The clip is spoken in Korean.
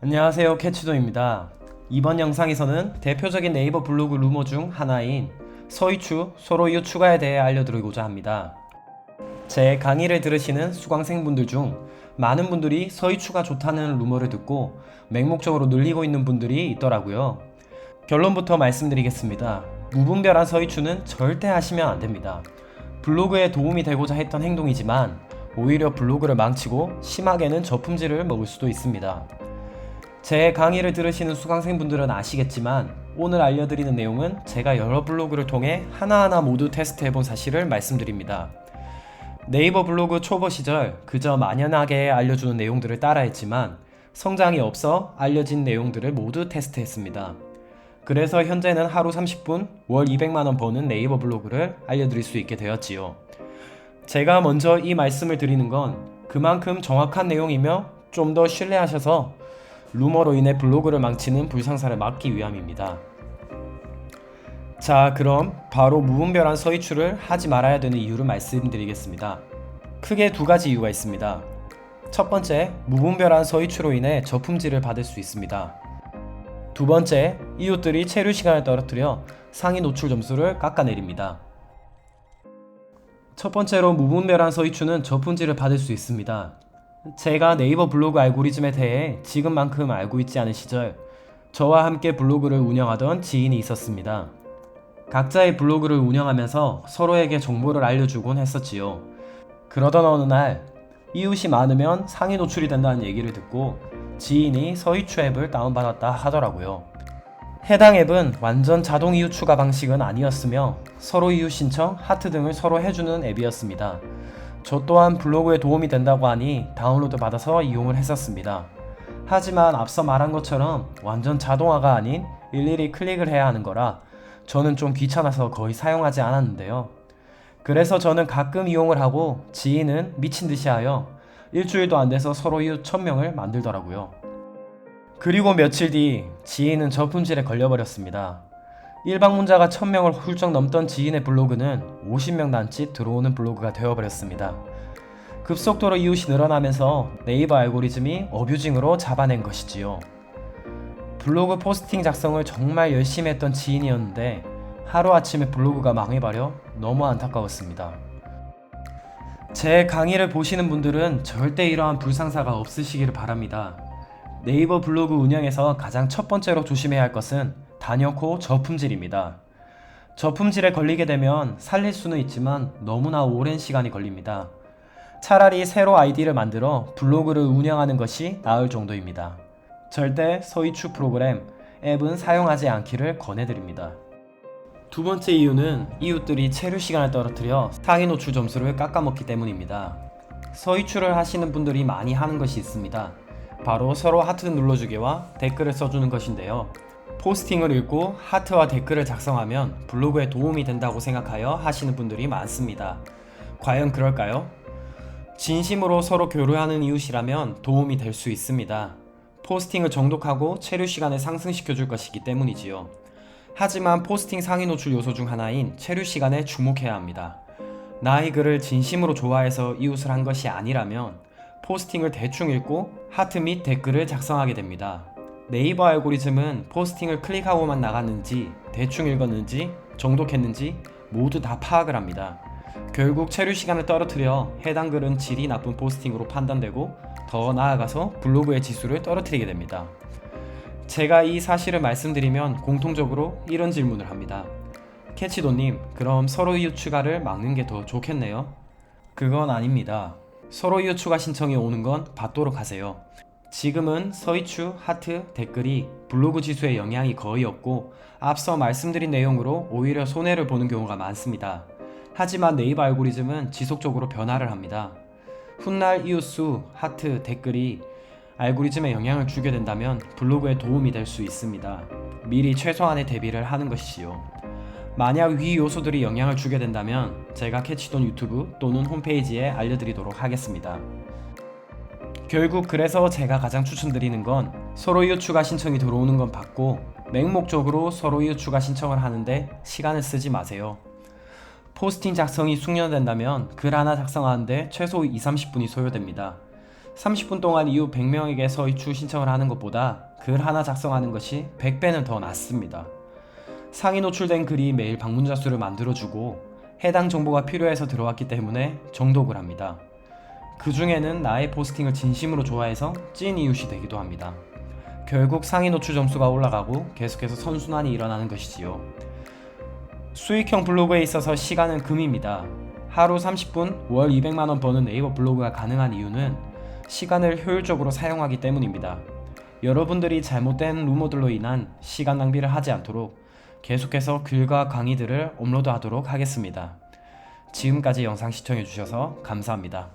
안녕하세요, 캐치도입니다. 이번 영상에서는 대표적인 네이버 블로그 루머 중 하나인 서이추, 서로이웃 추가에 대해 알려드리고자 합니다. 제 강의를 들으시는 수강생분들 중 많은 분들이 서이추가 좋다는 루머를 듣고 맹목적으로 늘리고 있는 분들이 있더라고요. 결론부터 말씀드리겠습니다. 무분별한 서이추는 절대 하시면 안됩니다. 블로그에 도움이 되고자 했던 행동이지만 오히려 블로그를 망치고 심하게는 저품질을 먹을 수도 있습니다. 제 강의를 들으시는 수강생분들은 아시겠지만 오늘 알려드리는 내용은 제가 여러 블로그를 통해 하나하나 모두 테스트해본 사실을 말씀드립니다. 네이버 블로그 초보 시절 그저 만연하게 알려주는 내용들을 따라했지만 성장이 없어 알려진 내용들을 모두 테스트했습니다. 그래서 현재는 하루 30분, 월 200만원 버는 네이버 블로그를 알려드릴 수 있게 되었지요. 제가 먼저 이 말씀을 드리는 건 그만큼 정확한 내용이며 좀 더 신뢰하셔서 루머로 인해 블로그를 망치는 불상사를 막기 위함입니다. 자, 그럼 바로 무분별한 서이추를 하지 말아야 되는 이유를 말씀드리겠습니다. 크게 두 가지 이유가 있습니다. 첫 번째, 무분별한 서이추로 인해 저품질을 받을 수 있습니다. 두 번째, 이웃들이 체류 시간을 떨어뜨려 상위 노출 점수를 깎아내립니다. 첫 번째로 무분별한 서이추는 저품질을 받을 수 있습니다. 제가 네이버 블로그 알고리즘에 대해 지금만큼 알고 있지 않은 시절 저와 함께 블로그를 운영하던 지인이 있었습니다. 각자의 블로그를 운영하면서 서로에게 정보를 알려주곤 했었지요. 그러던 어느 날 이웃이 많으면 상위 노출이 된다는 얘기를 듣고 지인이 서이추 앱을 다운받았다 하더라고요. 해당 앱은 완전 자동 이웃 추가 방식은 아니었으며 서로 이웃 신청, 하트 등을 서로 해주는 앱이었습니다. 저 또한 블로그에 도움이 된다고 하니 다운로드 받아서 이용을 했었습니다. 하지만 앞서 말한 것처럼 완전 자동화가 아닌 일일이 클릭을 해야 하는 거라 저는 좀 귀찮아서 거의 사용하지 않았는데요. 그래서 저는 가끔 이용을 하고 지인은 미친듯이 하여 일주일도 안 돼서 서로 이웃 1000명을 만들더라고요. 그리고 며칠 뒤 지인은 저품질에 걸려버렸습니다. 일방문자가 1000명을 훌쩍 넘던 지인의 블로그는 50명 남짓 들어오는 블로그가 되어버렸습니다. 급속도로 이웃이 늘어나면서 네이버 알고리즘이 어뷰징으로 잡아낸 것이지요. 블로그 포스팅 작성을 정말 열심히 했던 지인이었는데 하루아침에 블로그가 망해버려 너무 안타까웠습니다. 제 강의를 보시는 분들은 절대 이러한 불상사가 없으시기를 바랍니다. 네이버 블로그 운영에서 가장 첫 번째로 조심해야 할 것은 단연코 저품질입니다. 저품질에 걸리게 되면 살릴 수는 있지만 너무나 오랜 시간이 걸립니다. 차라리 새로 아이디를 만들어 블로그를 운영하는 것이 나을 정도입니다. 절대 서이추 프로그램, 앱은 사용하지 않기를 권해드립니다. 두 번째 이유는 이웃들이 체류 시간을 떨어뜨려 상위 노출 점수를 깎아먹기 때문입니다. 서이추를 하시는 분들이 많이 하는 것이 있습니다. 바로 서로 하트 눌러주기와 댓글을 써주는 것인데요. 포스팅을 읽고 하트와 댓글을 작성하면 블로그에 도움이 된다고 생각하여 하시는 분들이 많습니다. 과연 그럴까요? 진심으로 서로 교류하는 이웃이라면 도움이 될 수 있습니다. 포스팅을 정독하고 체류 시간을 상승시켜 줄 것이기 때문이지요. 하지만 포스팅 상위 노출 요소 중 하나인 체류 시간에 주목해야 합니다. 나의 글을 진심으로 좋아해서 이웃을 한 것이 아니라면 포스팅을 대충 읽고 하트 및 댓글을 작성하게 됩니다. 네이버 알고리즘은 포스팅을 클릭하고만 나갔는지, 대충 읽었는지, 정독했는지 모두 다 파악을 합니다. 결국 체류 시간을 떨어뜨려 해당 글은 질이 나쁜 포스팅으로 판단되고 더 나아가서 블로그의 지수를 떨어뜨리게 됩니다. 제가 이 사실을 말씀드리면 공통적으로 이런 질문을 합니다. 캐치도님, 그럼 서로 이웃 추가를 막는 게 더 좋겠네요? 그건 아닙니다. 서로 이웃 추가 신청이 오는 건 받도록 하세요. 지금은 서이추, 하트, 댓글이 블로그 지수에 영향이 거의 없고 앞서 말씀드린 내용으로 오히려 손해를 보는 경우가 많습니다. 하지만 네이버 알고리즘은 지속적으로 변화를 합니다. 훗날 이웃수, 하트, 댓글이 알고리즘에 영향을 주게 된다면 블로그에 도움이 될 수 있습니다. 미리 최소한의 대비를 하는 것이지요. 만약 위 요소들이 영향을 주게 된다면 제가 캐치돈 유튜브 또는 홈페이지에 알려드리도록 하겠습니다. 결국 그래서 제가 가장 추천드리는 건 서로 이웃 추가 신청이 들어오는 건 받고 맹목적으로 서로 이웃 추가 신청을 하는데 시간을 쓰지 마세요. 포스팅 작성이 숙련된다면 글 하나 작성하는데 최소 2-30분이 소요됩니다. 30분 동안 이후 100명에게 서이추 신청을 하는 것보다 글 하나 작성하는 것이 100배는 더 낫습니다. 상위 노출된 글이 매일 방문자 수를 만들어주고 해당 정보가 필요해서 들어왔기 때문에 정독을 합니다. 그 중에는 나의 포스팅을 진심으로 좋아해서 찐 이웃이 되기도 합니다. 결국 상위 노출 점수가 올라가고 계속해서 선순환이 일어나는 것이지요. 수익형 블로그에 있어서 시간은 금입니다. 하루 30분, 월 200만원 버는 네이버 블로그가 가능한 이유는 시간을 효율적으로 사용하기 때문입니다. 여러분들이 잘못된 루머들로 인한 시간 낭비를 하지 않도록 계속해서 글과 강의들을 업로드하도록 하겠습니다. 지금까지 영상 시청해주셔서 감사합니다.